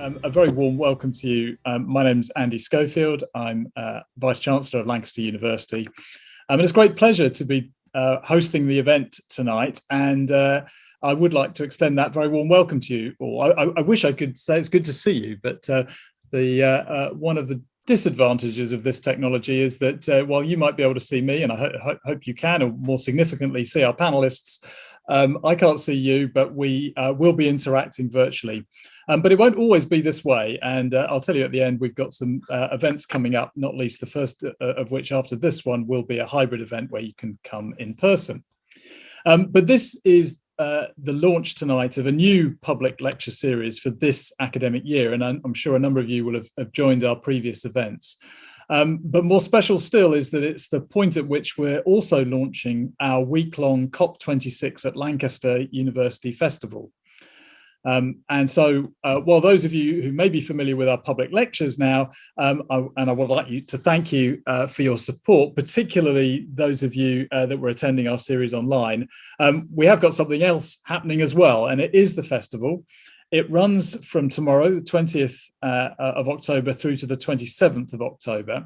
A very warm welcome to you. My name's Andy Schofield. I'm Vice-Chancellor of Lancaster University. And it's a great pleasure to be hosting the event tonight. And I would like to extend that very warm welcome to you all. I wish I could say it's good to see you, but one of the disadvantages of this technology is that while you might be able to see me, and I hope you can, or more significantly, see our panelists, I can't see you, but we will be interacting virtually. But it won't always be this way. And I'll tell you at the end, we've got some events coming up, not least the first of which after this one will be a hybrid event where you can come in person. But this is the launch tonight of a new public lecture series for this academic year. And I'm sure a number of you will have joined our previous events. But more special still is that it's the point at which we're also launching our week-long COP26 at Lancaster University Festival. And so while those of you who may be familiar with our public lectures now, and I would like to thank you for your support, particularly those of you that were attending our series online, we have got something else happening as well, and it is the festival. It runs from tomorrow, the 20th of October through to the 27th of October.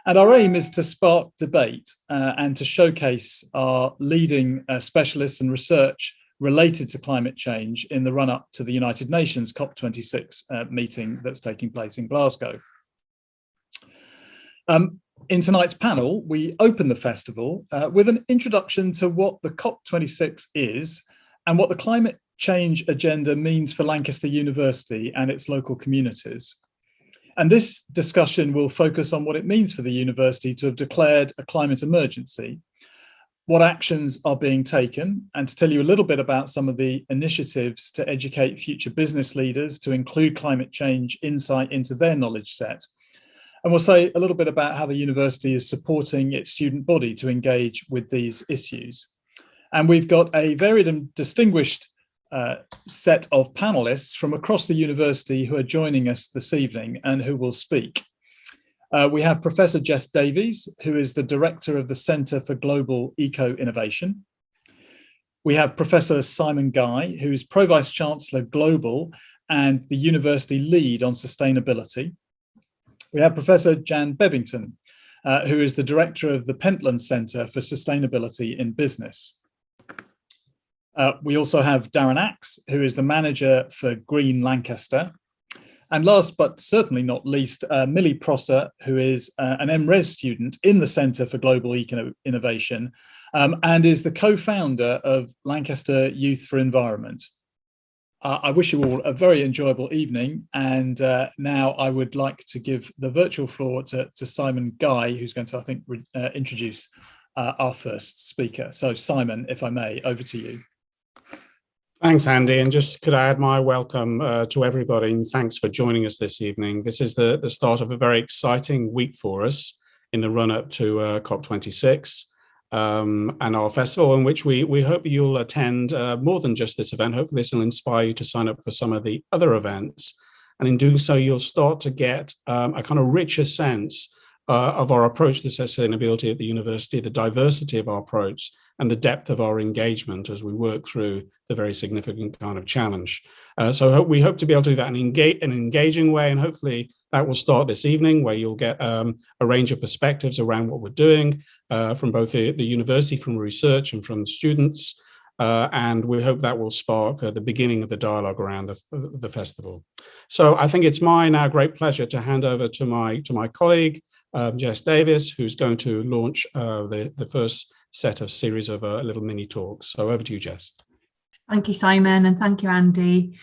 And our aim is to spark debate and to showcase our leading specialists and research related to climate change in the run-up to the United Nations COP26 meeting that's taking place in Glasgow. In tonight's panel, we open the festival with an introduction to what the COP26 is and what the climate change agenda means for Lancaster University and its local communities. And this discussion will focus on what it means for the university to have declared a climate emergency, what actions are being taken, and to tell you a little bit about some of the initiatives to educate future business leaders to include climate change insight into their knowledge set. And we'll say a little bit about how the university is supporting its student body to engage with these issues. And we've got a varied and distinguished set of panelists from across the university who are joining us this evening and who will speak. We have Professor Jess Davies, who is the Director of the Centre for Global Eco-Innovation. We have Professor Simon Guy, who is Pro-Vice-Chancellor Global and the University Lead on Sustainability. We have Professor Jan Bebbington, who is the Director of the Pentland Centre for Sustainability in Business. We also have Darren, who is the Manager for Green Lancaster. And last but certainly not least, Millie Prosser, who is an MRes student in the Centre for Global Eco-Innovation and is the co-founder of Lancaster Youth For Environment. I wish you all a very enjoyable evening. And now I would like to give the virtual floor to Simon Guy, who's going to, I think, introduce our first speaker. So Simon, if I may, over to you. Thanks, Andy, and just could I add my welcome to everybody, and thanks for joining us this evening. This is the start of a very exciting week for us in the run-up to COP26 and our festival, in which we hope you'll attend more than just this event. Hopefully this will inspire you to sign up for some of the other events, and in doing so you'll start to get a kind of richer sense of our approach to sustainability at the university, the diversity of our approach, and the depth of our engagement as we work through the very significant kind of challenge. So we hope to be able to do that in an engaging way, and hopefully that will start this evening, where you'll get a range of perspectives around what we're doing from both the university, from research and from students, and we hope that will spark the beginning of the dialogue around the festival. So I think it's my now great pleasure to hand over to my colleague, Jess Davies, who's going to launch the first set of series of little mini talks. So over to you, Jess. Thank you, Simon, and thank you, Andy.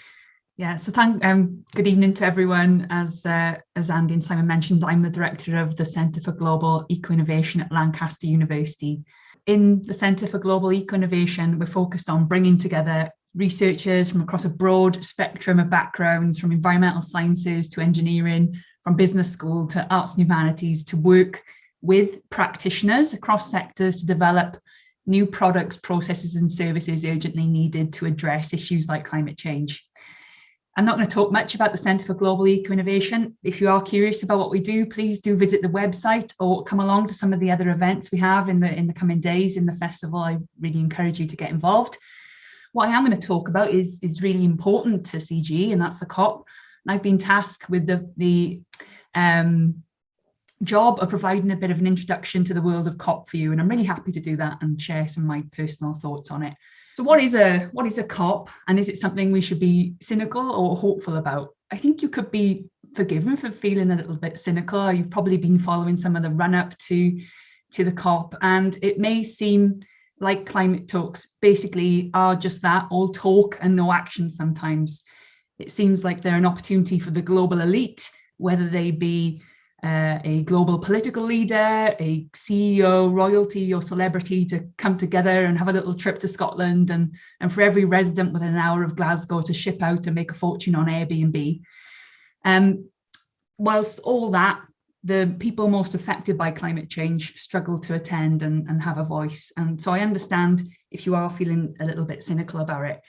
Yeah, so good evening to everyone. As Andy and Simon mentioned, I'm the Director of the Centre for Global Eco-Innovation at Lancaster University. In the Centre for Global Eco-Innovation, we're focused on bringing together researchers from across a broad spectrum of backgrounds, from environmental sciences to engineering, from business school to arts and humanities, to work with practitioners across sectors to develop new products, processes and services urgently needed to address issues like climate change. I'm not going to talk much about the Centre for Global Eco-Innovation. If you are curious about what we do, please do visit the website or come along to some of the other events we have in the coming days in the festival. I really encourage you to get involved. What I am going to talk about is really important to CG, and that's the COP. And I've been tasked with the job of providing a bit of an introduction to the world of COP for you, and I'm really happy to do that and share some of my personal thoughts on it. So what is a COP, and is it something we should be cynical or hopeful about? I think you could be forgiven for feeling a little bit cynical. You've probably been following some of the run-up to the COP, and it may seem like climate talks basically are just that, all talk and no action sometimes. It seems like they're an opportunity for the global elite, whether they be a global political leader, a CEO, royalty or celebrity, to come together and have a little trip to Scotland, and for every resident within an hour of Glasgow to ship out and make a fortune on Airbnb. Whilst all that, the people most affected by climate change struggle to attend and have a voice. And so I understand if you are feeling a little bit cynical about it.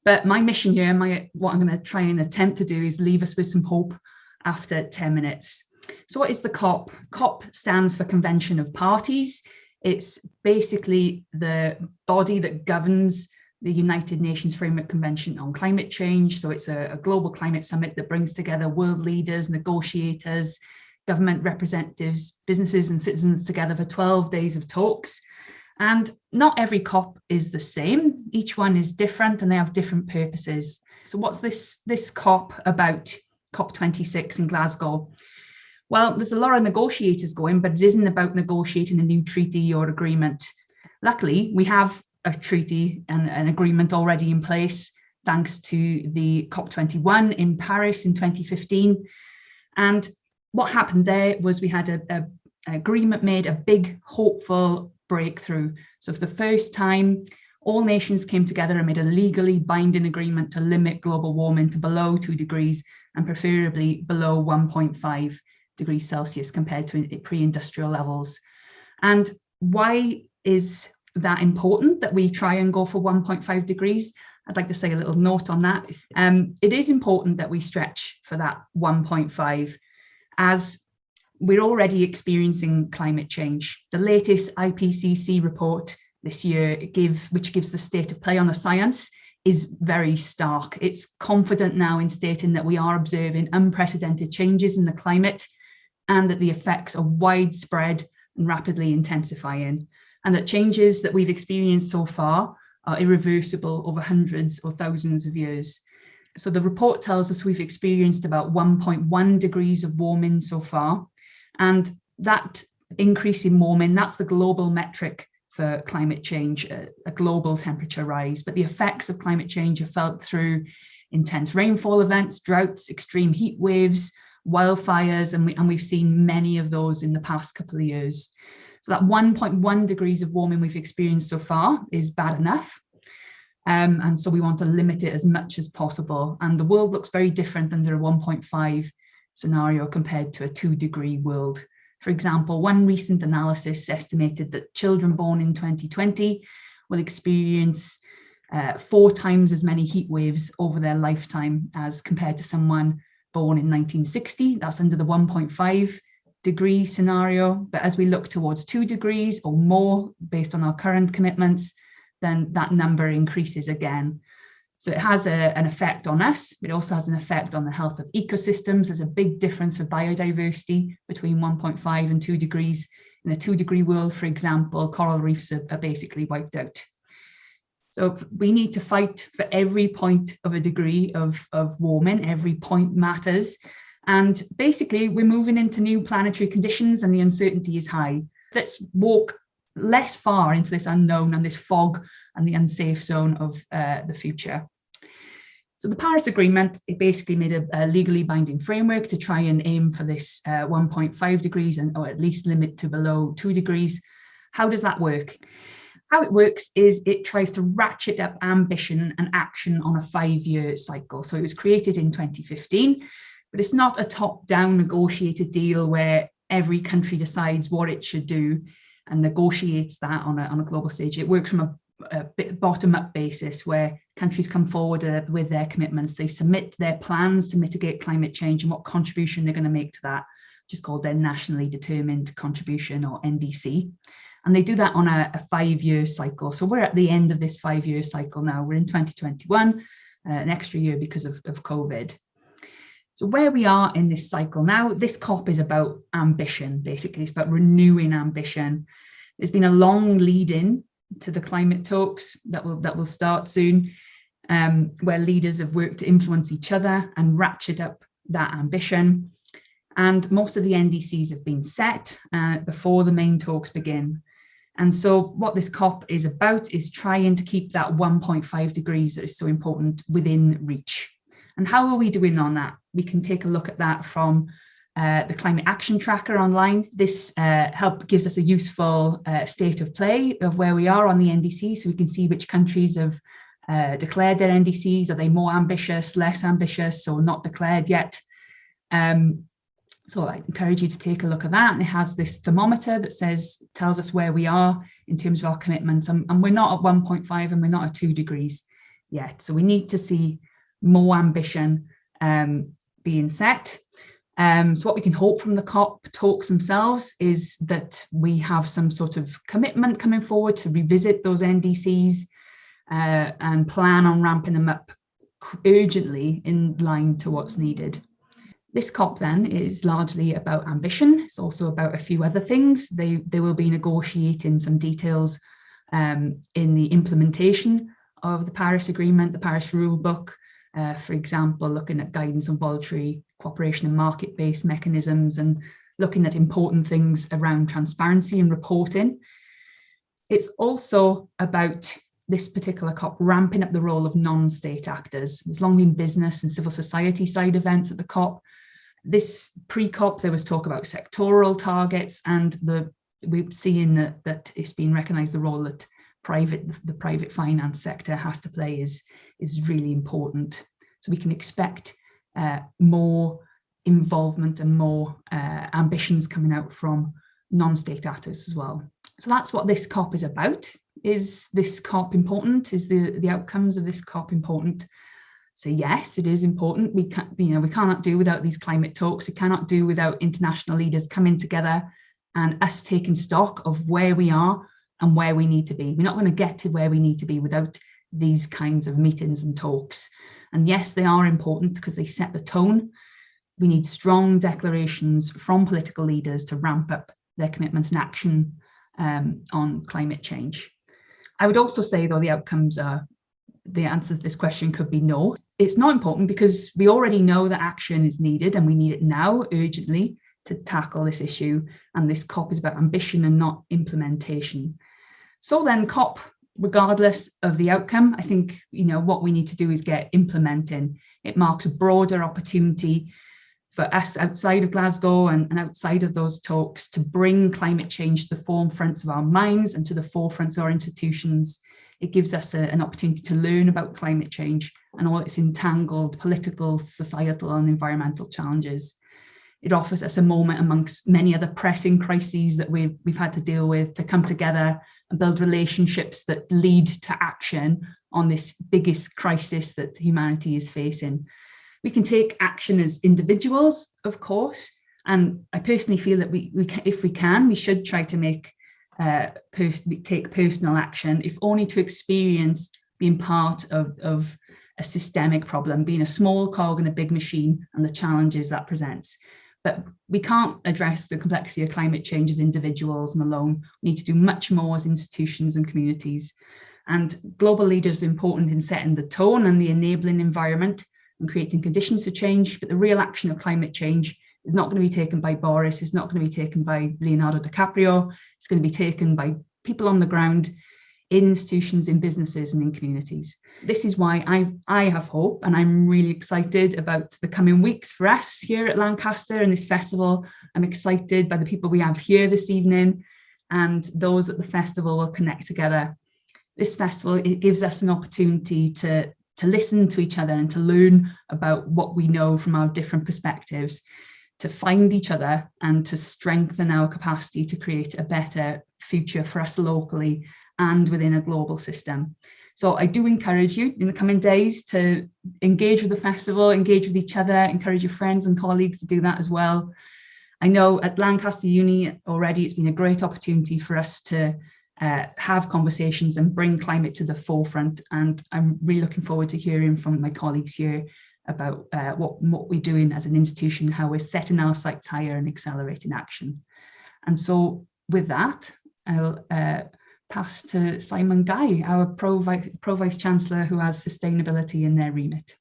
But my mission here, what I'm going to try and attempt to do, is leave us with some hope after 10 minutes. So what is the COP? COP stands for Convention of Parties. It's basically the body that governs the United Nations Framework Convention on Climate Change. So it's a global climate summit that brings together world leaders, negotiators, government representatives, businesses and citizens together for 12 days of talks. And not every COP is the same. Each one is different and they have different purposes. So what's this COP about, COP26 in Glasgow? Well, there's a lot of negotiators going, but it isn't about negotiating a new treaty or agreement. Luckily, we have a treaty and an agreement already in place, thanks to the COP21 in Paris in 2015. And what happened there was we had an agreement made, a big, hopeful breakthrough. So for the first time, all nations came together and made a legally binding agreement to limit global warming to below 2 degrees and preferably below 1.5 degrees Celsius compared to pre-industrial levels. And why is that important, that we try and go for 1.5 degrees? I'd like to say a little note on that. It is important that we stretch for that 1.5, as we're already experiencing climate change. The latest IPCC report this year, which gives the state of play on the science, is very stark. It's confident now in stating that we are observing unprecedented changes in the climate, and that the effects are widespread and rapidly intensifying, and that changes that we've experienced so far are irreversible over hundreds or thousands of years. So the report tells us we've experienced about 1.1 degrees of warming so far, and that increase in warming, that's the global metric for climate change, a global temperature rise. But the effects of climate change are felt through intense rainfall events, droughts, extreme heat waves, wildfires, and we've seen many of those in the past couple of years. So that 1.1 degrees of warming we've experienced so far is bad enough. And so we want to limit it as much as possible. And the world looks very different under a 1.5 scenario compared to a 2-degree world. For example, one recent analysis estimated that children born in 2020 will experience 4 times as many heat waves over their lifetime as compared to someone born in 1960. That's under the 1.5 degree scenario. But as we look towards 2 degrees or more, based on our current commitments, then that number increases again. So it has an effect on us. It also has an effect on the health of ecosystems. There's a big difference of biodiversity between 1.5 and 2 degrees. In a 2-degree world, for example, coral reefs are basically wiped out. So we need to fight for every point of a degree of warming. Every point matters. And basically, we're moving into new planetary conditions and the uncertainty is high. Let's walk less far into this unknown and this fog and the unsafe zone of the future. So the Paris Agreement, it basically made a legally binding framework to try and aim for this 1.5 degrees or at least limit to below 2 degrees. How does that work? How it works is it tries to ratchet up ambition and action on a 5-year cycle. So it was created in 2015, but it's not a top-down negotiated deal where every country decides what it should do and negotiates that on a global stage. It works from a bottom-up basis where countries come forward with their commitments. They submit their plans to mitigate climate change and what contribution they're going to make to that, which is called their Nationally Determined Contribution, or NDC. And they do that on a 5-year cycle. So we're at the end of this 5-year cycle now. We're in 2021, an extra year because of COVID. So where we are in this cycle now, this COP is about ambition, basically. It's about renewing ambition. There's been a long lead in to the climate talks that will start soon, where leaders have worked to influence each other and ratchet up that ambition. And most of the NDCs have been set before the main talks begin. And so what this COP is about is trying to keep that 1.5 degrees that is so important within reach. And how are we doing on that? We can take a look at that from the Climate Action Tracker online. This gives us a useful state of play of where we are on the NDC, so we can see which countries have declared their NDCs. Are they more ambitious, less ambitious, or not declared yet? So I encourage you to take a look at that. And it has this thermometer that tells us where we are in terms of our commitments. And we're not at 1.5 and we're not at 2 degrees yet. So we need to see more ambition being set. So what we can hope from the COP talks themselves is that we have some sort of commitment coming forward to revisit those NDCs and plan on ramping them up urgently in line to what's needed. This COP then is largely about ambition. It's also about a few other things. They will be negotiating some details in the implementation of the Paris Agreement, the Paris Rule Book, for example, looking at guidance on voluntary cooperation and market-based mechanisms, and looking at important things around transparency and reporting. It's also about this particular COP ramping up the role of non-state actors. There's long been business and civil society side events at the COP. This pre-COP, there was talk about sectoral targets, and we've seen that it's been recognised the role that the private finance sector has to play is really important. So we can expect more involvement and more ambitions coming out from non-state actors as well. So that's what this COP is about. Is this COP important? Is the outcomes of this COP important? So yes, it is important. We cannot do without these climate talks. We cannot do without international leaders coming together and us taking stock of where we are and where we need to be. We're not going to get to where we need to be without these kinds of meetings and talks. And yes, they are important because they set the tone. We need strong declarations from political leaders to ramp up their commitments and action on climate change. I would also say, though, the answer to this question could be no. It's not important because we already know that action is needed, and we need it now urgently to tackle this issue. And this COP is about ambition and not implementation. So then COP, regardless of the outcome, I think, what we need to do is get implementing. It marks a broader opportunity for us outside of Glasgow and outside of those talks to bring climate change to the forefronts of our minds and to the forefronts of our institutions. It gives us an opportunity to learn about climate change and all its entangled political, societal and environmental challenges. It offers us a moment amongst many other pressing crises that we've had to deal with to come together and build relationships that lead to action on this biggest crisis that humanity is facing. We can take action as individuals, of course, and I personally feel that if we can, we should try to take personal action, if only to experience being part of a systemic problem, being a small cog in a big machine and the challenges that presents. But we can't address the complexity of climate change as individuals and alone. We need to do much more as institutions and communities. And global leaders are important in setting the tone and the enabling environment and creating conditions for change. But the real action of climate change is not going to be taken by Boris, it's not going to be taken by Leonardo DiCaprio, it's going to be taken by people on the ground in institutions, in businesses and in communities. This is why I have hope, and I'm really excited about the coming weeks for us here at Lancaster and this festival. I'm excited by the people we have here this evening and those at the festival will connect together. This festival, it gives us an opportunity to listen to each other and to learn about what we know from our different perspectives, to find each other and to strengthen our capacity to create a better future for us locally and within a global system. So I do encourage you in the coming days to engage with the festival, engage with each other, encourage your friends and colleagues to do that as well. I know at Lancaster Uni already it's been a great opportunity for us to have conversations and bring climate to the forefront, and I'm really looking forward to hearing from my colleagues here about what we're doing as an institution, how we're setting our sights higher and accelerating action. And so with that, I'll pass to Simon Guy, our Pro-Vice-Chancellor, who has sustainability in their remit.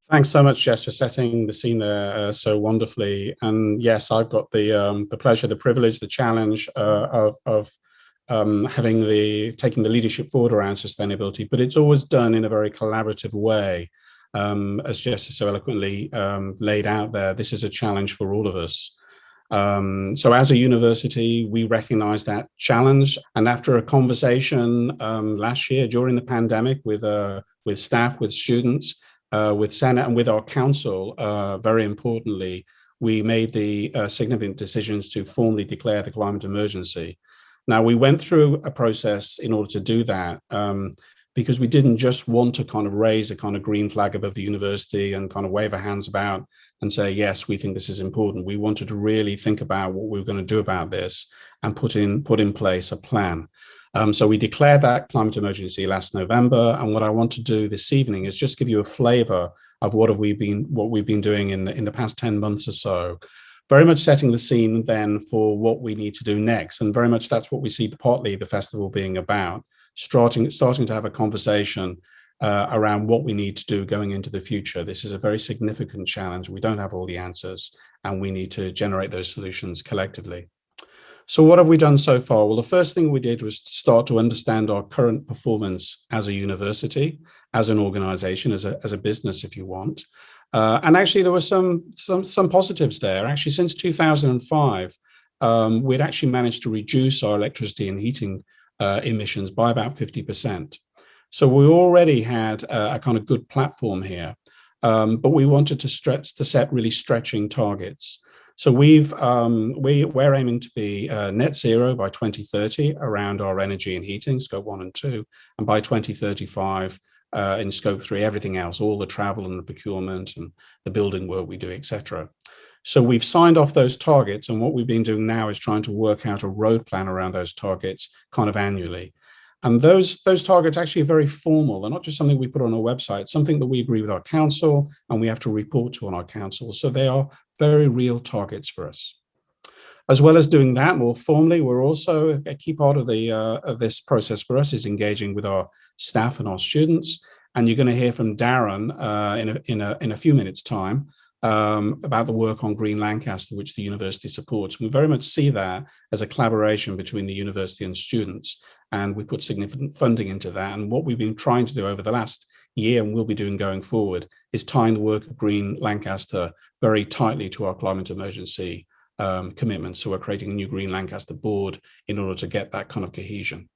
Thanks so much, Jess, for setting the scene there so wonderfully. And yes, I've got the pleasure, the privilege, the challenge of taking the leadership forward around sustainability, but it's always done in a very collaborative way. As Jess has so eloquently laid out there, this is a challenge for all of us. So as a university, we recognize that challenge. And after a conversation last year during the pandemic with staff, with students, with Senate and with our council, very importantly, we made the significant decisions to formally declare the climate emergency. Now, we went through a process in order to do that because we didn't just want to kind of raise a kind of green flag above the university and kind of wave our hands about and say, yes, we think this is important. We wanted to really think about what we were going to do about this and put in place a plan. So we declared that climate emergency last November. And what I want to do this evening is just give you a flavor of what we've been doing in the past 10 months or so. Very much setting the scene then for what we need to do next. And very much that's what we see partly the festival being about, starting to have a conversation around what we need to do going into the future. This is a very significant challenge. We don't have all the answers and we need to generate those solutions collectively. So what have we done so far? Well, the first thing we did was to start to understand our current performance as a university, as an organization, as a business, if you want. And actually, there were some positives there. Actually, since 2005, we'd actually managed to reduce our electricity and heating emissions by about 50%. So we already had a kind of good platform here, but we wanted to set really stretching targets. So we're aiming to be net zero by 2030 around our energy and heating, scope 1 and 2, and by 2035 in scope 3, everything else, all the travel and the procurement and the building work we do, etc. So we've signed off those targets, and what we've been doing now is trying to work out a road plan around those targets kind of annually. And those targets actually are very formal. They're not just something we put on our website, something that we agree with our council and we have to report to on our council. So they are very real targets for us. As well as doing that more formally, we're also a key part of this process for us is engaging with our staff and our students. And you're going to hear from Darren in a few minutes' time about the work on Green Lancaster, which the university supports. We very much see that as a collaboration between the university and students, and we put significant funding into that. And what we've been trying to do over the last year and will be doing going forward is tying the work of Green Lancaster very tightly to our climate emergency commitments. So we're creating a new Green Lancaster board in order to get that kind of cohesion.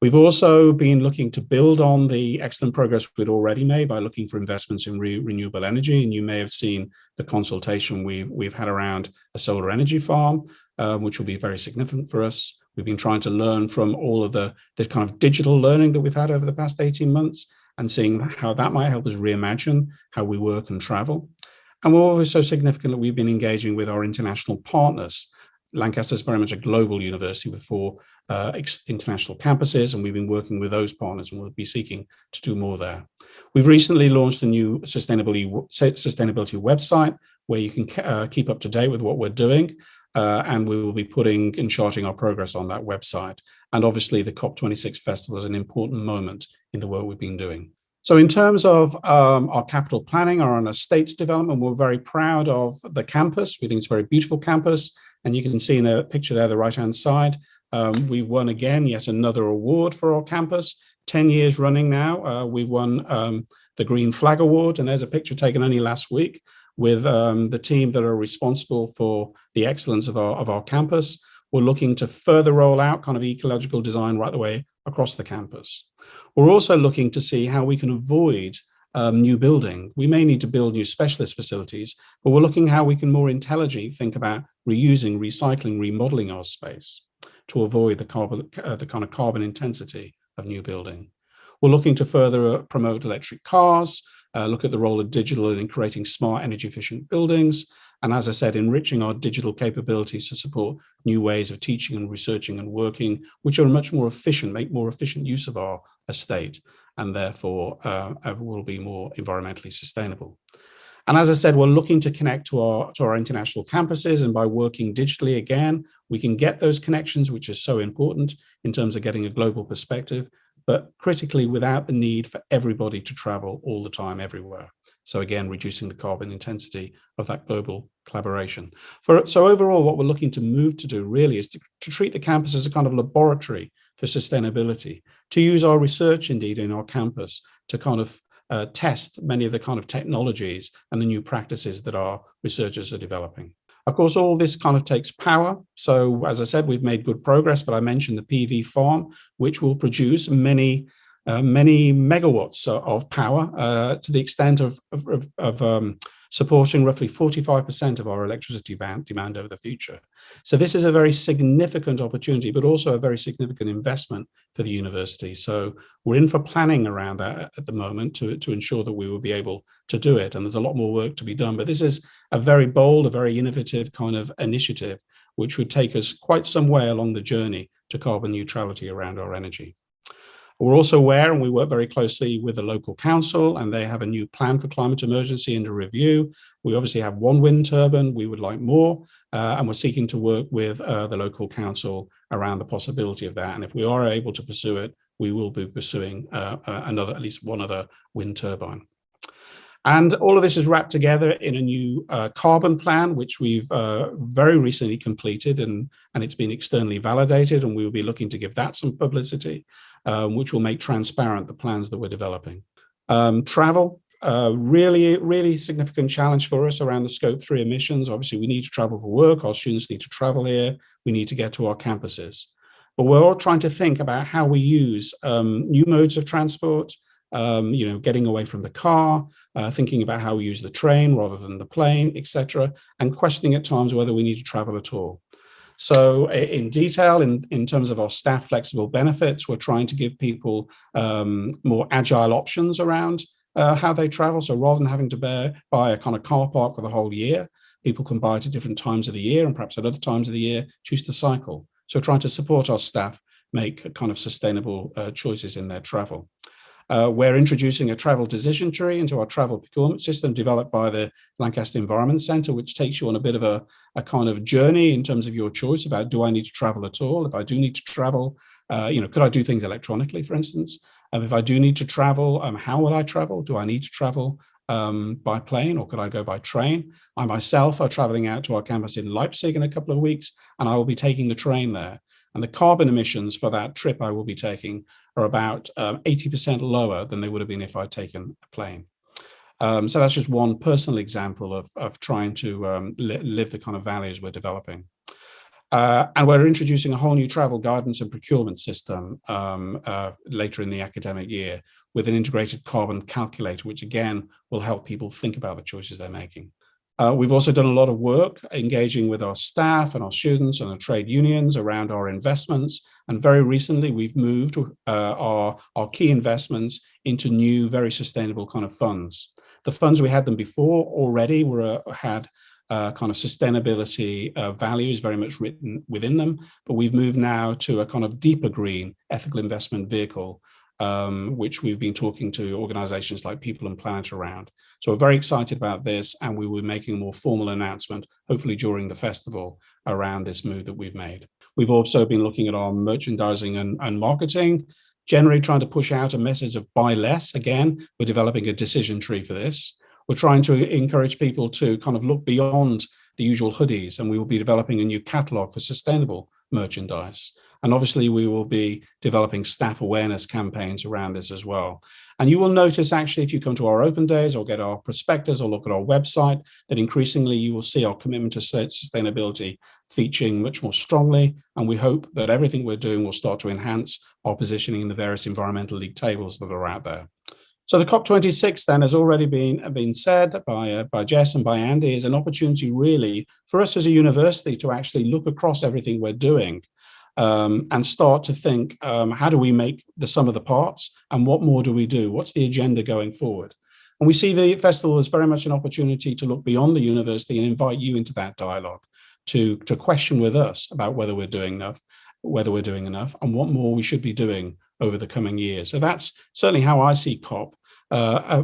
We've also been looking to build on the excellent progress we'd already made by looking for investments in renewable energy. And you may have seen the consultation we've had around a solar energy farm, which will be very significant for us. We've been trying to learn from all of the kind of digital learning that we've had over the past 18 months and seeing how that might help us reimagine how we work and travel. And we're also significant that we've been engaging with our international partners. Lancaster is very much a global university with 4 international campuses, and we've been working with those partners and we'll be seeking to do more there. We've recently launched a new sustainability website where you can keep up to date with what we're doing, and we will be putting and charting our progress on that website. And obviously the COP26 Festival is an important moment in the work we've been doing. So in terms of our capital planning, our estates development, we're very proud of the campus. We think it's a very beautiful campus. And you can see in the picture there, the right-hand side, we've won again, yet another award for our campus. 10 years running now, we've won the Green Flag Award. And there's a picture taken only last week with the team that are responsible for the excellence of our campus. We're looking to further roll out kind of ecological design right the way across the campus. We're also looking to see how we can avoid new building. We may need to build new specialist facilities, but we're looking how we can more intelligently think about reusing, recycling, remodeling our space to avoid the kind of carbon intensity of new building. We're looking to further promote electric cars, look at the role of digital in creating smart, energy efficient buildings. And as I said, enriching our digital capabilities to support new ways of teaching and researching and working, which are much more efficient, make more efficient use of our estate. and therefore will be more environmentally sustainable. And as I said, we're looking to connect to our international campuses, and by working digitally again, we can get those connections, which is so important in terms of getting a global perspective, but critically without the need for everybody to travel all the time everywhere. So again, reducing the carbon intensity of that global collaboration. So overall, what we're looking to move to do really is to treat the campus as a kind of laboratory for sustainability, to use our research indeed in our campus to kind of test many of the kind of technologies and the new practices that our researchers are developing. Of course, all this kind of takes power. So as I said, we've made good progress, but I mentioned the PV farm, which will produce many megawatts of power to the extent of supporting roughly 45% of our electricity demand over the future. So this is a very significant opportunity, but also a very significant investment for the university. So we're in for planning around that at the moment to ensure that we will be able to do it. And there's a lot more work to be done, but this is a very bold, a very innovative kind of initiative, which would take us quite some way along the journey to carbon neutrality around our energy. We're also aware, and we work very closely with the local council, and they have a new plan for climate emergency under review. We obviously have one wind turbine, we would like more, and we're seeking to work with the local council around the possibility of that. And if we are able to pursue it, we will be pursuing at least one other wind turbine. And all of this is wrapped together in a new carbon plan, which we've very recently completed, and it's been externally validated, and we will be looking to give that some publicity, which will make transparent the plans that we're developing. Travel, really significant challenge for us around the Scope 3 emissions. Obviously, we need to travel for work. Our students need to travel here. We need to get to our campuses. But we're all trying to think about how we use new modes of transport, getting away from the car, thinking about how we use the train rather than the plane, etc., and questioning at times whether we need to travel at all. So in detail, in terms of our staff flexible benefits, we're trying to give people more agile options around how they travel. So rather than having to buy a kind of car park for the whole year, people can buy it at different times of the year, and perhaps at other times of the year, choose to cycle. So trying to support our staff make kind of sustainable choices in their travel. We're introducing a travel decision tree into our travel procurement system developed by the Lancaster Environment Centre, which takes you on a bit of a kind of journey in terms of your choice about, do I need to travel at all? If I do need to travel, could I do things electronically, for instance? If I do need to travel, how will I travel? Do I need to travel by plane, or could I go by train? I myself are travelling out to our campus in Leipzig in a couple of weeks, and I will be taking the train there. And the carbon emissions for that trip I will be taking are about 80% lower than they would have been if I'd taken a plane. So that's just one personal example of trying to live the kind of values we're developing. And we're introducing a whole new travel guidance and procurement system later in the academic year with an integrated carbon calculator, which again will help people think about the choices they're making. We've also done a lot of work engaging with our staff and our students and our trade unions around our investments. And very recently, we've moved our key investments into new, very sustainable kind of funds. The funds, we had them before already, had kind of sustainability values very much written within them. But we've moved now to a kind of deeper green ethical investment vehicle, which we've been talking to organizations like People and Planet around. So we're very excited about this, and we will be making a more formal announcement, hopefully during the festival, around this move that we've made. We've also been looking at our merchandising and marketing, generally trying to push out a message of buy less. Again, we're developing a decision tree for this. We're trying to encourage people to kind of look beyond the usual hoodies, and we will be developing a new catalogue for sustainable merchandise. And obviously, we will be developing staff awareness campaigns around this as well. And you will notice, actually, if you come to our open days or get our prospectus or look at our website, that increasingly you will see our commitment to sustainability featuring much more strongly. And we hope that everything we're doing will start to enhance our positioning in the various environmental league tables that are out there. So the COP26 then has already been said by Jess and by Andy, is an opportunity really for us as a university to actually look across everything we're doing and start to think, how do we make the sum of the parts, and what more do we do? What's the agenda going forward? And we see the festival as very much an opportunity to look beyond the university and invite you into that dialogue, to question with us about whether we're doing enough, and what more we should be doing over the coming years. So that's certainly how I see COP.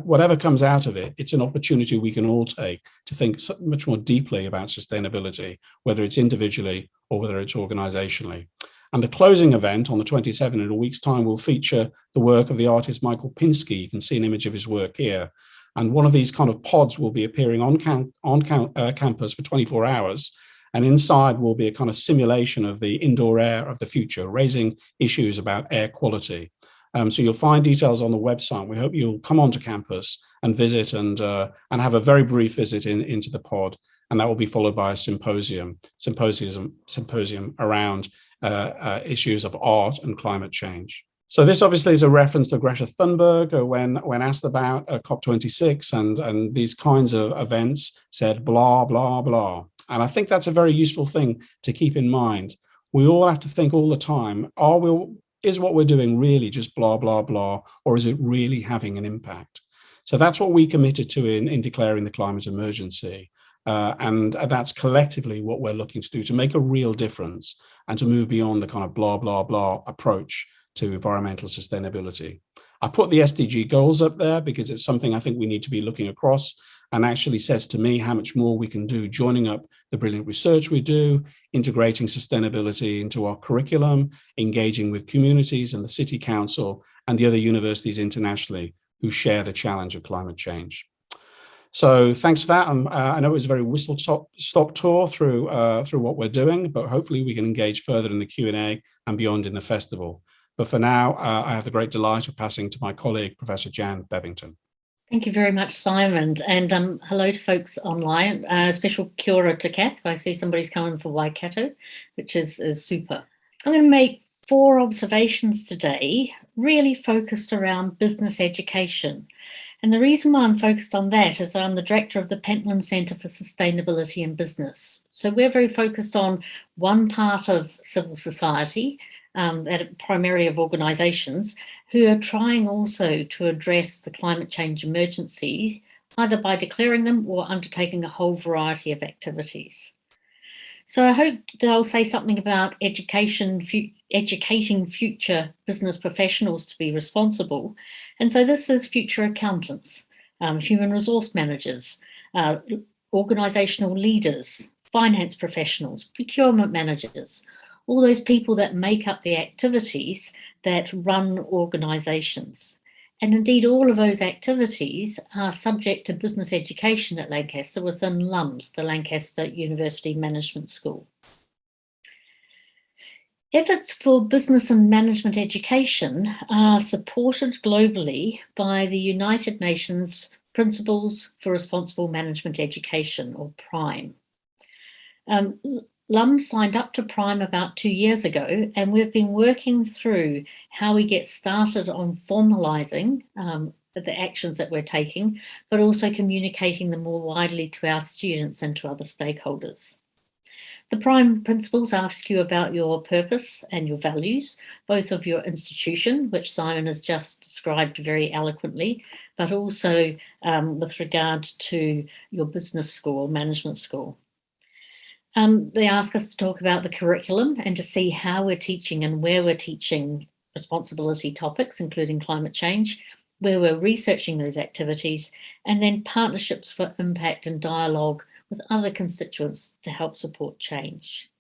Whatever comes out of it, it's an opportunity we can all take to think much more deeply about sustainability, whether it's individually or whether it's organizationally. And the closing event on the 27th, in a week's time, will feature the work of the artist Michael Pinsky. You can see an image of his work here. And one of these kind of pods will be appearing on campus for 24 hours. And inside will be a kind of simulation of the indoor air of the future, raising issues about air quality. So you'll find details on the website. We hope you'll come onto campus and visit and have a very brief visit into the pod. And that will be followed by a symposium around issues of art and climate change. So this obviously is a reference to Greta Thunberg when asked about COP26 and these kinds of events, said blah, blah, blah. And I think that's a very useful thing to keep in mind. We all have to think all the time, is what we're doing really just blah, blah, blah, or is it really having an impact? So that's what we committed to in declaring the climate emergency. And that's collectively what we're looking to do, to make a real difference and to move beyond the kind of blah, blah, blah approach to environmental sustainability. I put the SDG goals up there because it's something I think we need to be looking across, and actually says to me how much more we can do, joining up the brilliant research we do, integrating sustainability into our curriculum, engaging with communities and the City Council and the other universities internationally who share the challenge of climate change. So thanks for that. I know it was a very whistle-stop tour through what we're doing, but hopefully we can engage further in the Q&A and beyond in the festival. But for now, I have the great delight of passing to my colleague, Professor Jan Bebbington. Thank you very much, Simon, and hello to folks online. Special kia ora to Kath. I see somebody's coming for Waikato, which is super. I'm going to make 4 observations today, really focused around business education. And the reason why I'm focused on that is I'm the director of the Pentland Centre for Sustainability in Business. So we're very focused on one part of civil society, primarily of organisations, who are trying also to address the climate change emergency, either by declaring them or undertaking a whole variety of activities. So I hope that I'll say something about educating future business professionals to be responsible. And so this is future accountants, human resource managers, organisational leaders, finance professionals, procurement managers, all those people that make up the activities that run organisations. And indeed, all of those activities are subject to business education at Lancaster within LUMS, the Lancaster University Management School. Efforts for business and management education are supported globally by the United Nations Principles for Responsible Management Education, or PRIME. LUMS signed up to PRIME about 2 years ago, and we've been working through how we get started on formalising the actions that we're taking, but also communicating them more widely to our students and to other stakeholders. The PRIME principles ask you about your purpose and your values, both of your institution, which Simon has just described very eloquently, but also with regard to your business school or management school. They ask us to talk about the curriculum and to see how we're teaching and where we're teaching responsibility topics, including climate change, where we're researching those activities, and then partnerships for impact and dialogue with other constituents to help support change.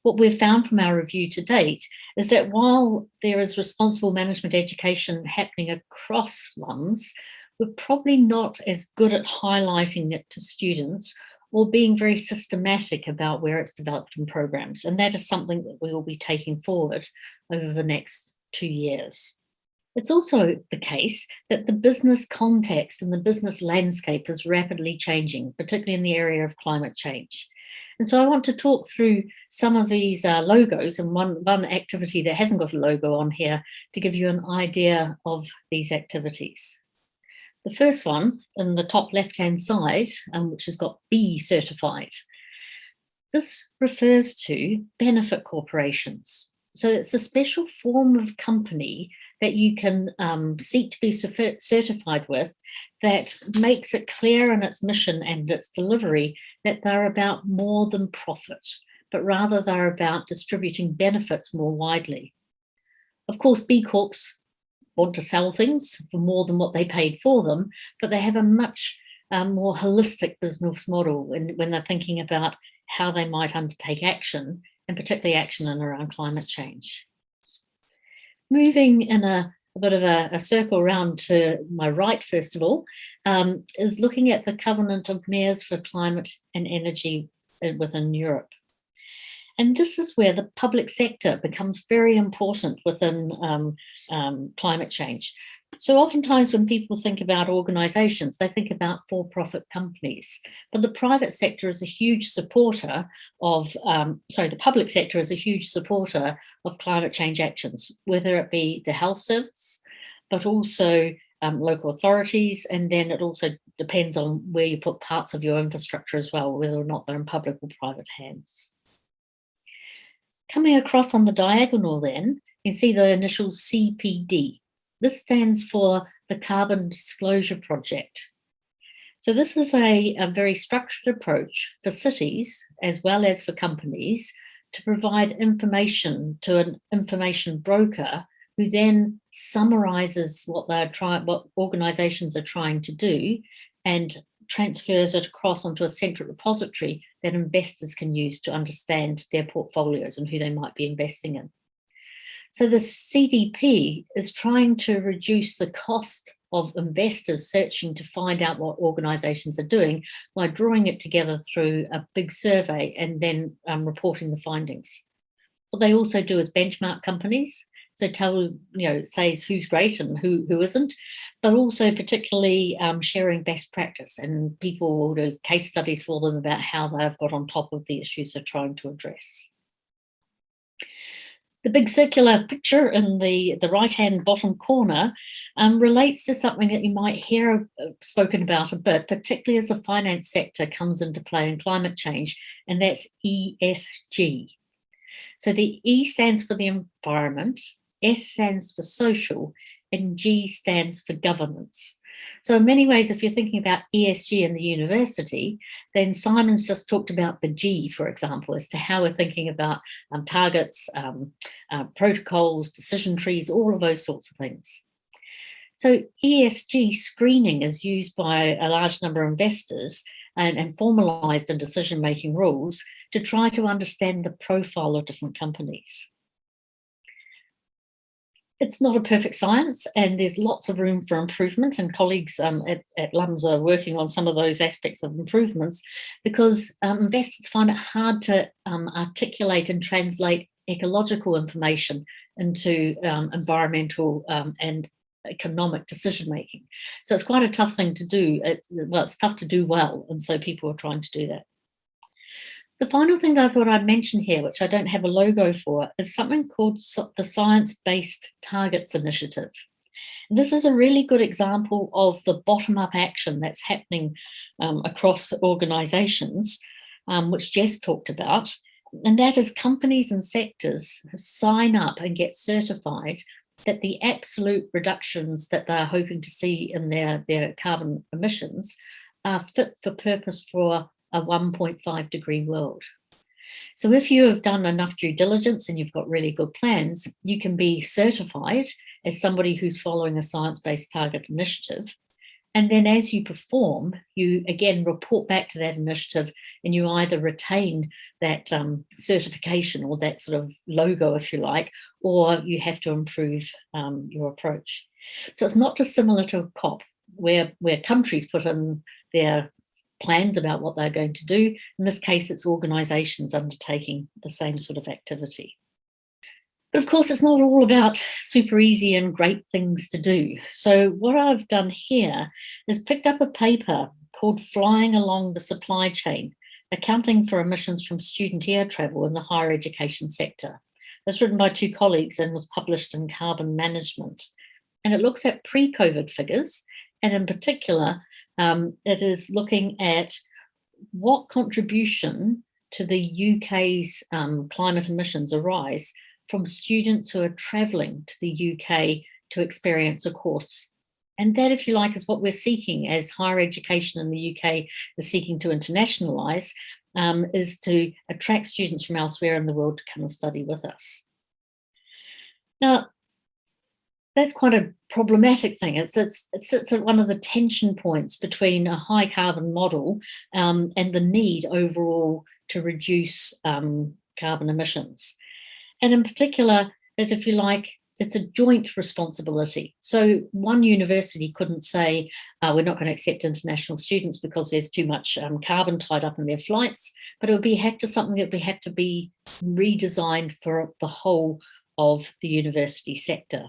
What we've found from our review to date is that while there is responsible management education happening across LUMS, we're probably not as good at highlighting it to students or being very systematic about where it's developed in programs. And that is something that we will be taking forward over the next 2 years. It's also the case that the business context and the business landscape is rapidly changing, particularly in the area of climate change. And so I want to talk through some of these logos, and one activity that hasn't got a logo on here to give you an idea of these activities. The first one in the top left-hand side, which has got B certified. This refers to benefit corporations. So it's a special form of company that you can seek to be certified with that makes it clear in its mission and its delivery that they're about more than profit, but rather they're about distributing benefits more widely. Of course, B Corps want to sell things for more than what they paid for them, but they have a much more holistic business model when they're thinking about how they might undertake action, and particularly action in around climate change. Moving in a bit of a circle around to my right, first of all, is looking at the Covenant of Mayors for Climate and Energy within Europe. And this is where the public sector becomes very important within climate change. So oftentimes when people think about organisations, they think about for-profit companies, but the private sector is a huge supporter of, the public sector is a huge supporter of climate change actions, whether it be the health service, but also local authorities, and then it also depends on where you put parts of your infrastructure as well, whether or not they're in public or private hands. Coming across on the diagonal then, you see the initials CPD. This stands for the Carbon Disclosure Project. So this is a very structured approach for cities as well as for companies to provide information to an information broker who then summarises what organisations are trying to do and transfers it across onto a central repository that investors can use to understand their portfolios and who they might be investing in. So the CDP is trying to reduce the cost of investors searching to find out what organisations are doing by drawing it together through a big survey and then reporting the findings. What they also do is benchmark companies, so says who's great and who isn't, but also particularly sharing best practice, and people will do case studies for them about how they've got on top of the issues they're trying to address. The big circular picture in the right-hand bottom corner relates to something that you might hear spoken about a bit, particularly as the finance sector comes into play in climate change, and that's ESG. So the E stands for the environment, S stands for social, and G stands for governance. So in many ways, if you're thinking about ESG in the university, then Simon's just talked about the G, for example, as to how we're thinking about targets, protocols, decision trees, all of those sorts of things. So ESG screening is used by a large number of investors and formalised in decision-making rules to try to understand the profile of different companies. It's not a perfect science, and there's lots of room for improvement, and colleagues at LUMS are working on some of those aspects of improvements, because investors find it hard to articulate and translate ecological information into environmental and economic decision making. So it's quite a tough thing to do. It's tough to do well, and so people are trying to do that. The final thing that I thought I'd mention here, which I don't have a logo for, is something called the Science-Based Targets Initiative. And this is a really good example of the bottom-up action that's happening across organisations, which Jess talked about, and that is companies and sectors sign up and get certified that the absolute reductions that they're hoping to see in their carbon emissions are fit for purpose for a 1.5 degree world. So if you have done enough due diligence and you've got really good plans, you can be certified as somebody who's following a science-based target initiative. And then as you perform, you again report back to that initiative, and you either retain that certification or that sort of logo, if you like, or you have to improve your approach. So it's not dissimilar to a COP, where countries put in their plans about what they're going to do. In this case, it's organisations undertaking the same sort of activity. But of course, it's not all about super easy and great things to do. So what I've done here is picked up a paper called Flying Along the Supply Chain, Accounting for Emissions from Student Air Travel in the Higher Education Sector. It's written by two colleagues and was published in Carbon Management. And it looks at pre-COVID figures, and in particular, it is looking at what contribution to the UK's climate emissions arise from students who are travelling to the UK to experience a course. And that, if you like, is what we're seeking as higher education in the UK is seeking to internationalise, is to attract students from elsewhere in the world to come and study with us. Now, that's quite a problematic thing. It sits at one of the tension points between a high carbon model and the need overall to reduce carbon emissions. And in particular, that if you like, it's a joint responsibility. So one university couldn't say, we're not going to accept international students because there's too much carbon tied up in their flights, but it would be something that would have to be redesigned for the whole of the university sector.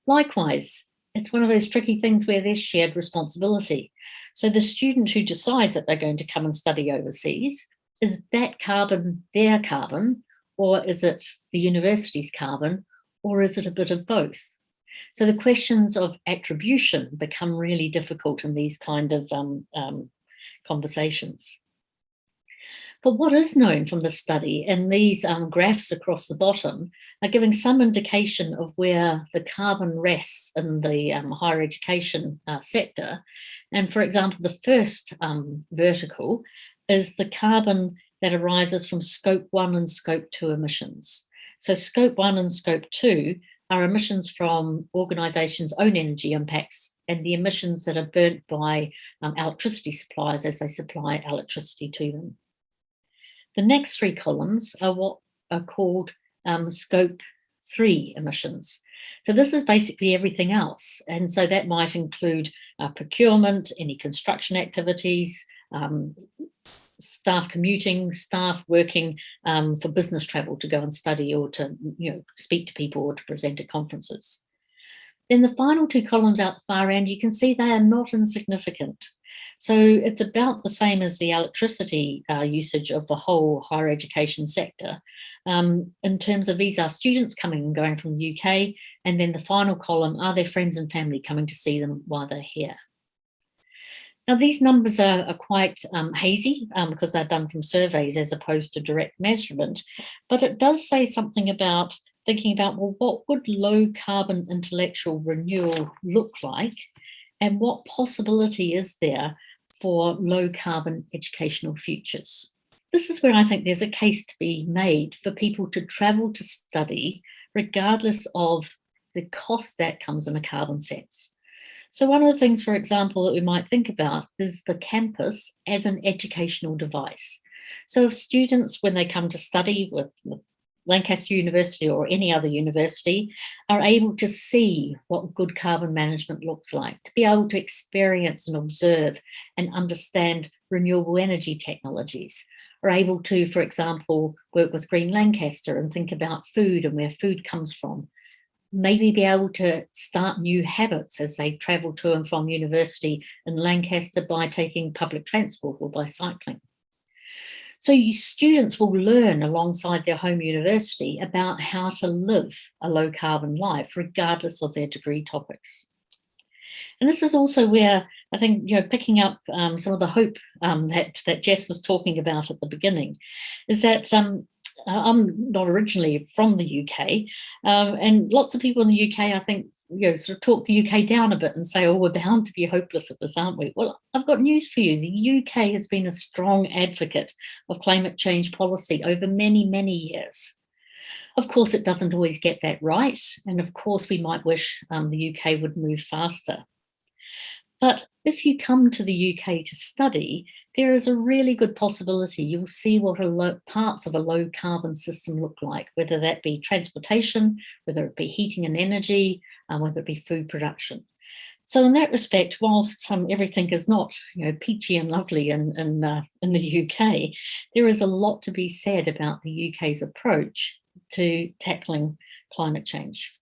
Likewise, it's one of those tricky things where there's shared responsibility. So the student who decides that they're going to come and study overseas, is that carbon their carbon, or is it the university's carbon, or is it a bit of both? So the questions of attribution become really difficult in these kind of conversations. But what is known from the study, and these graphs across the bottom are giving some indication of where the carbon rests in the higher education sector. And for example, the first vertical is the carbon that arises from Scope 1 and Scope 2 emissions. So Scope 1 and Scope 2 are emissions from organisations' own energy impacts and the emissions that are burnt by electricity suppliers as they supply electricity to them. The next three columns are what are called Scope 3 emissions. So this is basically everything else. And so that might include procurement, any construction activities, staff commuting, staff working for business travel to go and study or to speak to people or to present at conferences. Then the final two columns out the far end, you can see they are not insignificant. So it's about the same as the electricity usage of the whole higher education sector in terms of these are students coming and going from the UK, and then the final column are their friends and family coming to see them while they're here. Now, these numbers are quite hazy because they're done from surveys as opposed to direct measurement, but it does say something about thinking about, well, what would low carbon intellectual renewal look like, and what possibility is there for low carbon educational futures? This is where I think there's a case to be made for people to travel to study, regardless of the cost that comes in a carbon sense. So one of the things, for example, that we might think about is the campus as an educational device. So if students, when they come to study with Lancaster University or any other university, are able to see what good carbon management looks like, to be able to experience and observe and understand renewable energy technologies, are able to, for example, work with Green Lancaster and think about food and where food comes from, maybe be able to start new habits as they travel to and from university in Lancaster by taking public transport or by cycling. So students will learn alongside their home university about how to live a low carbon life, regardless of their degree topics. And this is also where I think, picking up some of the hope that Jess was talking about at the beginning, is that I'm not originally from the UK, and lots of people in the UK, I think, sort of talk the UK down a bit and say, oh, we're bound to be hopeless at this, aren't we? Well, I've got news for you. The UK has been a strong advocate of climate change policy over many, many years. Of course, it doesn't always get that right. And of course, we might wish the UK would move faster. But if you come to the UK to study, there is a really good possibility you'll see what parts of a low carbon system look like, whether that be transportation, whether it be heating and energy, whether it be food production. So in that respect, whilst everything is not peachy and lovely in the UK, there is a lot to be said about the UK's approach to tackling climate change.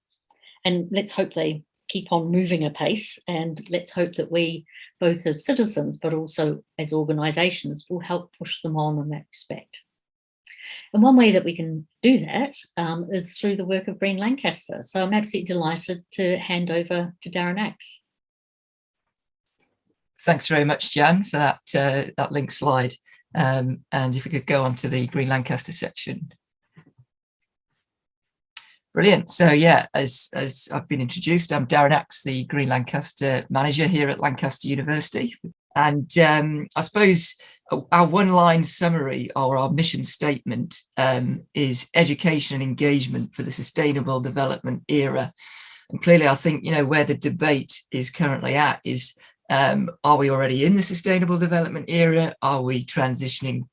And let's hope they keep on moving apace, and let's hope that we, both as citizens but also as organisations, will help push them on in that respect. And one way that we can do that is through the work of Green Lancaster. So I'm absolutely delighted to hand over to Darren Axe. Thanks very much, Jan, for that link slide. And if we could go on to the Green Lancaster section. Brilliant. So yeah, as I've been introduced, I'm Darren Axe, the Green Lancaster manager here at Lancaster University. And I suppose our one-line summary or our mission statement is education and engagement for the sustainable development era. And clearly, I think, where the debate is currently at is, are we already in the sustainable development era? Are we transitioning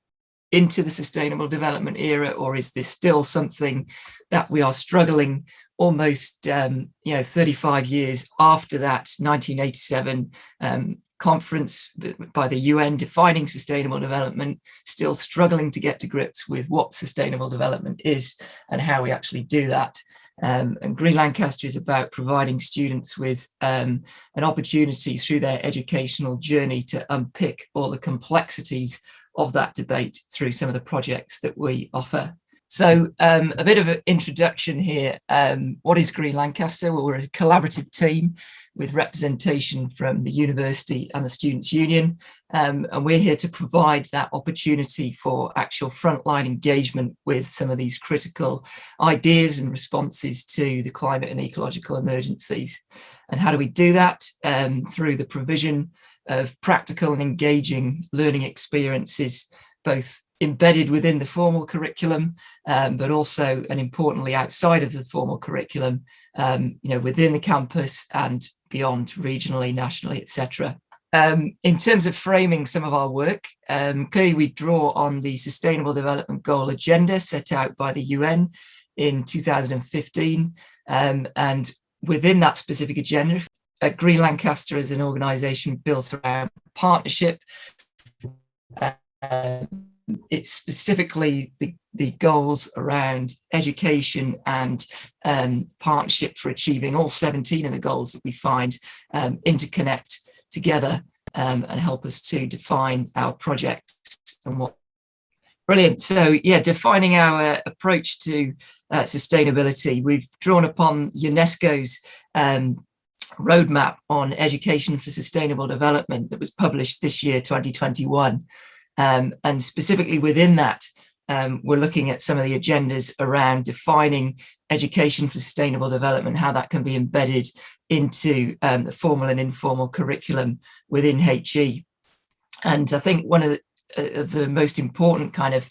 into the sustainable development era, or is this still something that we are struggling almost 35 years after that 1987 conference by the UN defining sustainable development, still struggling to get to grips with what sustainable development is and how we actually do that. And Green Lancaster is about providing students with an opportunity through their educational journey to unpick all the complexities of that debate through some of the projects that we offer. So a bit of an introduction here. What is Green Lancaster? Well, we're a collaborative team with representation from the university and the Students' Union. And we're here to provide that opportunity for actual frontline engagement with some of these critical ideas and responses to the climate and ecological emergencies. And how do we do that? Through the provision of practical and engaging learning experiences, both embedded within the formal curriculum, but also, and importantly, outside of the formal curriculum, within the campus and beyond, regionally, nationally, etc. In terms of framing some of our work, clearly we draw on the Sustainable Development Goal agenda set out by the UN in 2015. And within that specific agenda, Green Lancaster is an organisation built around partnership. It's specifically the goals around education and partnership for achieving all 17 of the goals that we find interconnect together and help us to define our projects and what. Brilliant. So yeah, defining our approach to sustainability, we've drawn upon UNESCO's roadmap on education for sustainable development that was published this year, 2021. And specifically within that, we're looking at some of the agendas around defining education for sustainable development, how that can be embedded into the formal and informal curriculum within HE. And I think one of the most important kind of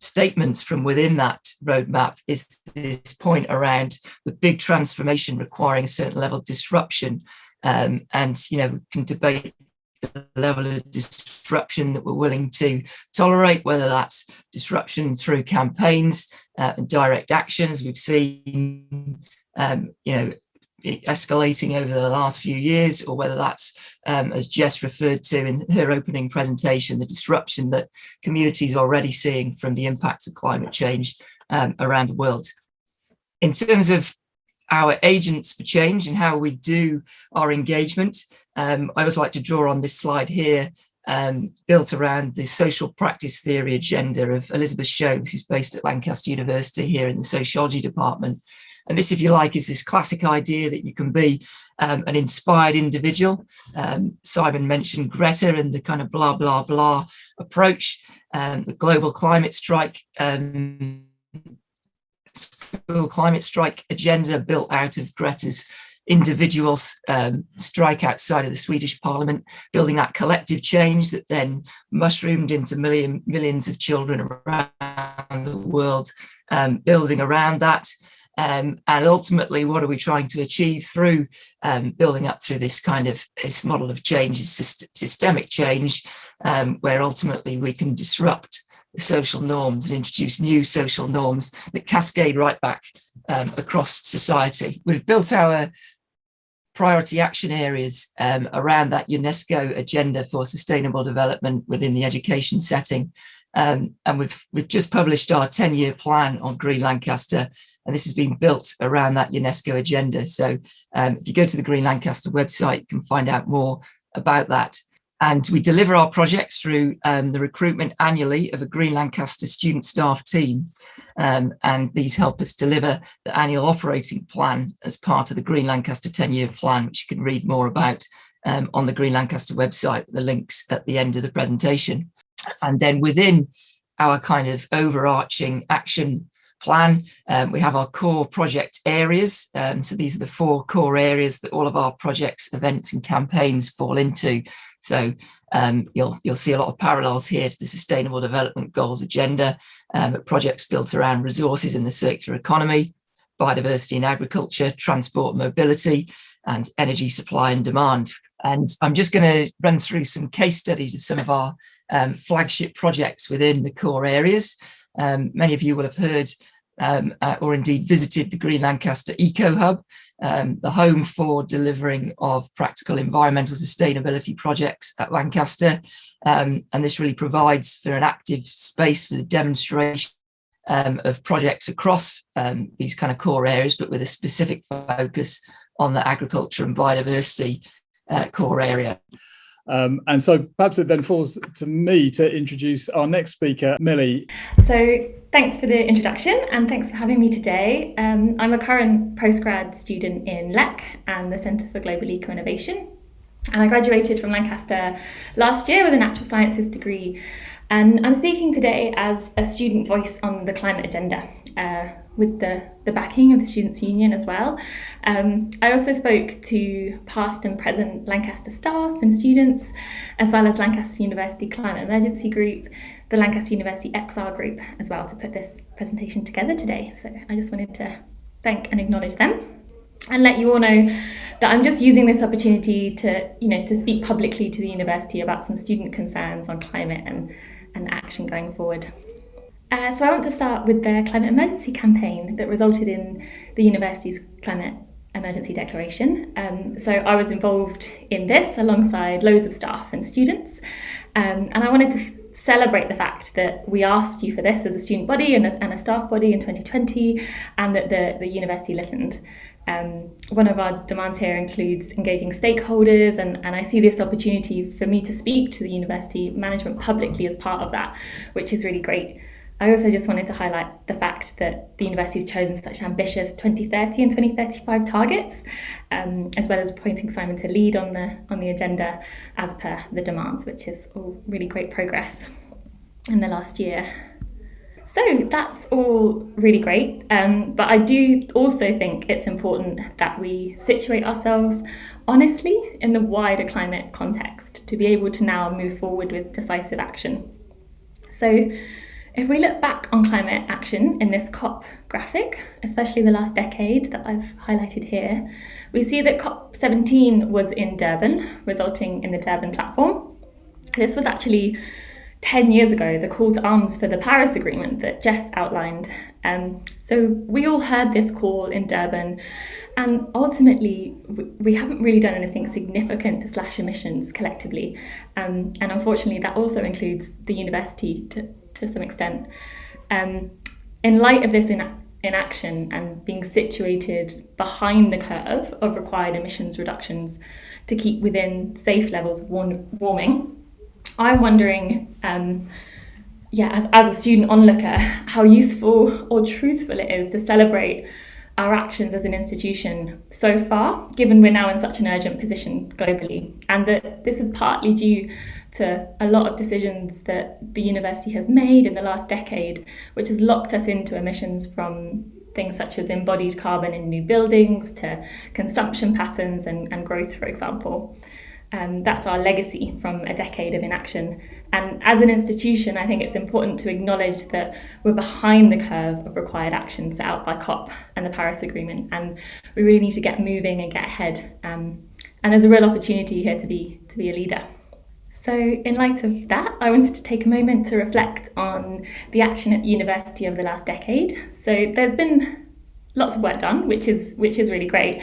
statements from within that roadmap is this point around the big transformation requiring a certain level of disruption. And, we can debate the level of disruption that we're willing to tolerate, whether that's disruption through campaigns and direct actions. We've seen, escalating over the last few years, or whether that's, as Jess referred to in her opening presentation, the disruption that communities are already seeing from the impacts of climate change around the world. In terms of our agents for change and how we do our engagement, I always like to draw on this slide here, built around the social practice theory agenda of Elizabeth Shoves, who's based at Lancaster University here in the sociology department. And this, if you like, is this classic idea that you can be an inspired individual. Simon mentioned Greta and the kind of blah, blah, blah approach, the global climate strike agenda built out of Greta's individual strike outside of the Swedish Parliament, building that collective change that then mushroomed into millions of children around the world, building around that. And ultimately, what are we trying to achieve through building up through this model of change is systemic change, where ultimately we can disrupt the social norms and introduce new social norms that cascade right back across society. We've built our priority action areas around that UNESCO agenda for sustainable development within the education setting. And we've just published our 10-year plan on Green Lancaster, and this has been built around that UNESCO agenda. So if you go to the Green Lancaster website, you can find out more about that. And we deliver our projects through the recruitment annually of a Green Lancaster student staff team. And these help us deliver the annual operating plan as part of the Green Lancaster 10-year plan, which you can read more about on the Green Lancaster website, the links at the end of the presentation. And then within our kind of overarching action plan, we have our core project areas. So these are the 4 core areas that all of our projects, events and campaigns fall into. So you'll see a lot of parallels here to the Sustainable Development Goals agenda, projects built around resources in the circular economy, biodiversity in agriculture, transport, mobility, and energy supply and demand. And I'm just going to run through some case studies of some of our flagship projects within the core areas. Many of you will have heard or indeed visited the Green Lancaster Eco Hub, the home for delivering of practical environmental sustainability projects at Lancaster. And this really provides for an active space for the demonstration of projects across these kind of core areas, but with a specific focus on the agriculture and biodiversity core area. And so perhaps it then falls to me to introduce our next speaker, Millie. So thanks for the introduction and thanks for having me today. I'm a current postgrad student in LYFE and the Centre for Global Eco-Innovation. And I graduated from Lancaster last year with a natural sciences degree. And I'm speaking today as a student voice on the climate agenda, with the backing of the Students' Union as well. I also spoke to past and present Lancaster staff and students, as well as Lancaster University Climate Emergency Group, the Lancaster University XR Group as well, to put this presentation together today. So I just wanted to thank and acknowledge them and let you all know that I'm just using this opportunity to speak publicly to the university about some student concerns on climate and action going forward. So I want to start with the climate emergency campaign that resulted in the university's climate emergency declaration. So I was involved in this alongside loads of staff and students. And I wanted to celebrate the fact that we asked you for this as a student body and a staff body in 2020, and that the university listened. One of our demands here includes engaging stakeholders, and I see this opportunity for me to speak to the university management publicly as part of that, which is really great. I also just wanted to highlight the fact that the university has chosen such ambitious 2030 and 2035 targets, as well as appointing Simon to lead on the agenda as per the demands, which is all really great progress in the last year. So that's all really great, but I do also think it's important that we situate ourselves honestly in the wider climate context to be able to now move forward with decisive action. So if we look back on climate action in this COP graphic, especially the last decade that I've highlighted here, we see that COP17 was in Durban, resulting in the Durban platform. This was actually 10 years ago, the call to arms for the Paris Agreement that Jess outlined. So we all heard this call in Durban, and ultimately we haven't really done anything significant to slash emissions collectively. And unfortunately that also includes the university to some extent. In light of this inaction and being situated behind the curve of required emissions reductions to keep within safe levels of warming, I'm wondering, as a student onlooker, how useful or truthful it is to celebrate our actions as an institution so far, given we're now in such an urgent position globally, and that this is partly due to a lot of decisions that the university has made in the last decade, which has locked us into emissions from things such as embodied carbon in new buildings to consumption patterns and growth, for example. That's our legacy from a decade of inaction. And as an institution, I think it's important to acknowledge that we're behind the curve of required action set out by COP and the Paris Agreement, and we really need to get moving and get ahead. And there's a real opportunity here to be a leader. So in light of that, I wanted to take a moment to reflect on the action at university over the last decade. So there's been lots of work done, which is really great.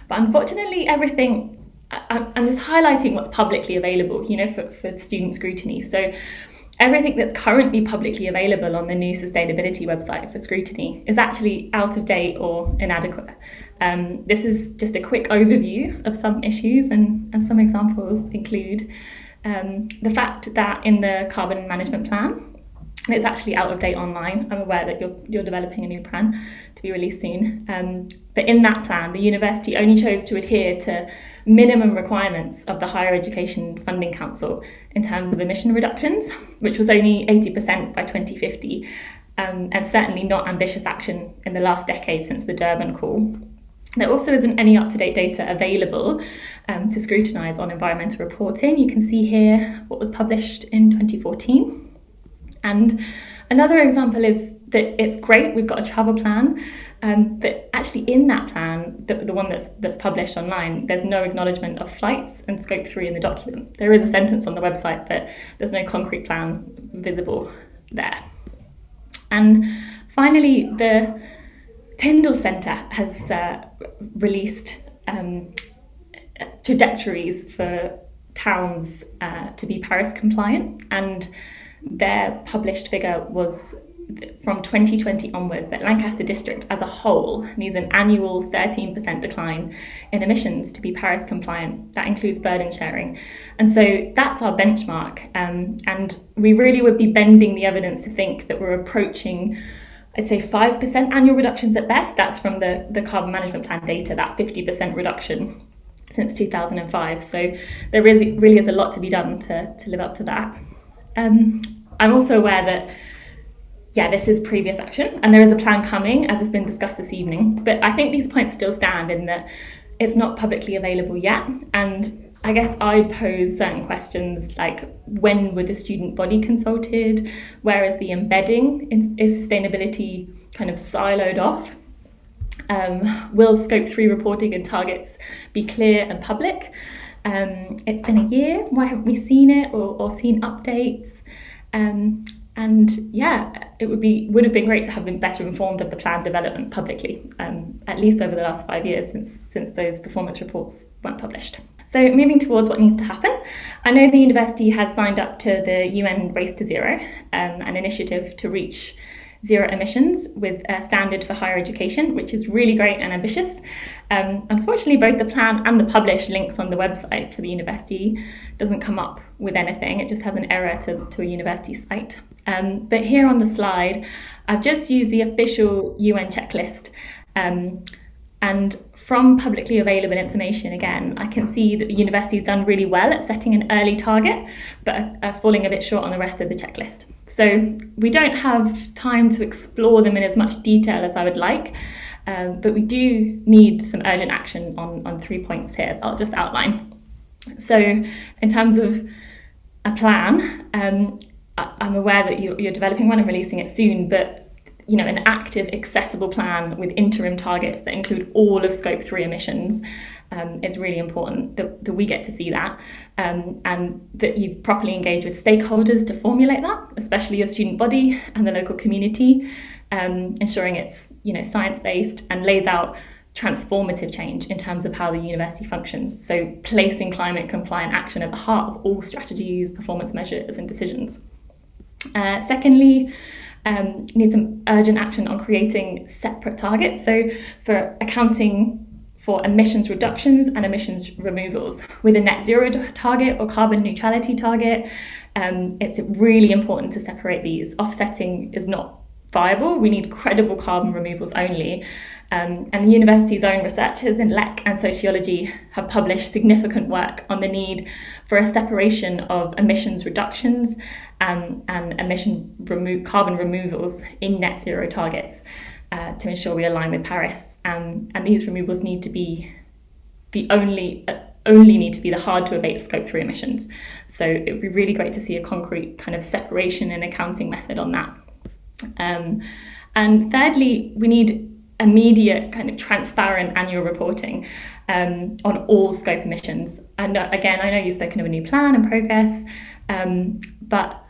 But unfortunately, I'm just highlighting what's publicly available, for student scrutiny. So everything that's currently publicly available on the new sustainability website for scrutiny is actually out of date or inadequate. This is just a quick overview of some issues, and some examples include the fact that in the carbon management plan, it's actually out of date online. I'm aware that you're developing a new plan to be released soon. But in that plan, the university only chose to adhere to minimum requirements of the Higher Education Funding Council in terms of emission reductions, which was only 80% by 2050, and certainly not ambitious action in the last decade since the Durban call. There also isn't any up-to-date data available to scrutinise on environmental reporting. You can see here what was published in 2014. And another example is that it's great, we've got a travel plan, but actually in that plan, the one that's published online, there's no acknowledgement of flights and scope 3 in the document. There is a sentence on the website, but there's no concrete plan visible there. And finally, the Pentland Centre has released trajectories for towns to be Paris compliant, and their published figure was from 2020 onwards that Lancaster District as a whole needs an annual 13% decline in emissions to be Paris compliant. That includes burden sharing. And so that's our benchmark. And we really would be bending the evidence to think that we're approaching, I'd say 5% annual reductions at best. That's from the Carbon Management Plan data, that 50% reduction since 2005. So there really is a lot to be done to live up to that. I'm also aware that this is previous action and there is a plan coming, as has been discussed this evening. But I think these points still stand in that it's not publicly available yet. And I guess I pose certain questions like, when were the student body consulted? Where is the embedding? Is sustainability kind of siloed off? Will scope 3 reporting and targets be clear and public? It's been a year. Why haven't we seen it or seen updates? It would have been great to have been better informed of the plan development publicly, at least over the last 5 years since those performance reports weren't published. So moving towards what needs to happen, I know the university has signed up to the UN Race to Zero, an initiative to reach zero emissions with a standard for higher education, which is really great and ambitious. Unfortunately, both the plan and the published links on the website for the university doesn't come up with anything. It just has an error to a university site. But here on the slide, I've just used the official UN checklist. And from publicly available information, again, I can see that the university has done really well at setting an early target, but are falling a bit short on the rest of the checklist. So we don't have time to explore them in as much detail as I would like, but we do need some urgent action on 3 points here I'll just outline. So in terms of a plan, I'm aware that you're developing one and releasing it soon, but an active, accessible plan with interim targets that include all of scope 3 emissions is really important that we get to see that, and that you've properly engaged with stakeholders to formulate that, especially your student body and the local community, ensuring it's science-based and lays out transformative change in terms of how the university functions. So placing climate compliant action at the heart of all strategies, performance measures and decisions. Secondly, need some urgent action on creating separate targets. So for accounting for emissions reductions and emissions removals with a net zero target or carbon neutrality target, it's really important to separate these. Offsetting is not viable. We need credible carbon removals only. And the university's own researchers in LEC and sociology have published significant work on the need for a separation of emissions reductions and carbon removals in net zero targets to ensure we align with Paris. And these removals need to be only need to be the hard to abate scope 3 emissions. So it would be really great to see a concrete kind of separation and accounting method on that. And thirdly, we need immediate kind of transparent annual reporting on all scope emissions. And again, I know you've spoken of a new plan and progress, but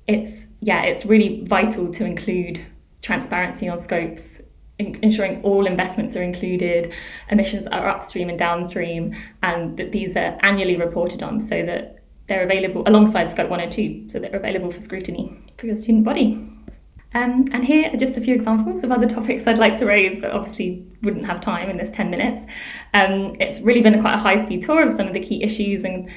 it's really vital to include transparency on scopes, ensuring all investments are included, emissions are upstream and downstream, and that these are annually reported on so that they're available alongside scope 1 and 2, so they're available for scrutiny for your student body. And here are just a few examples of other topics I'd like to raise, but obviously wouldn't have time in this 10 minutes. It's really been quite a high-speed tour of some of the key issues and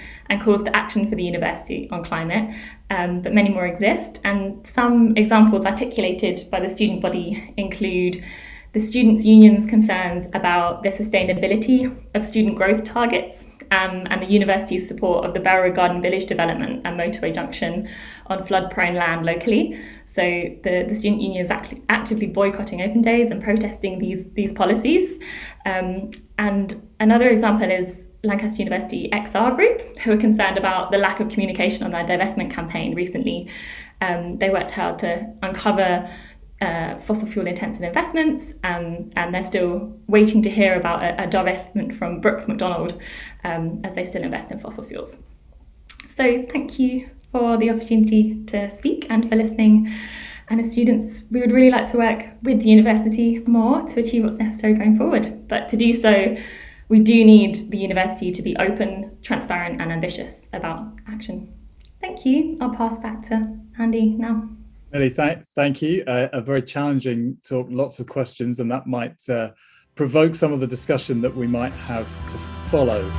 calls to action for the university on climate, but many more exist. And some examples articulated by the student body include the students' union's concerns about the sustainability of student growth targets, and the university's support of the Belroad Garden Village development and motorway junction on flood-prone land locally. So the student union is actively boycotting open days and protesting these policies. And another example is Lancaster University XR Group, who are concerned about the lack of communication on their divestment campaign recently. They worked hard to uncover fossil fuel intensive investments, and they're still waiting to hear about a divestment from Brooks Macdonald as they still invest in fossil fuels. So thank you for the opportunity to speak and for listening. And as students, we would really like to work with the university more to achieve what's necessary going forward. But to do so, we do need the university to be open, transparent and ambitious about action. Thank you. I'll pass back to Andy now. Millie, thank you. A very challenging talk, lots of questions, and that might provoke some of the discussion that we might have to follow.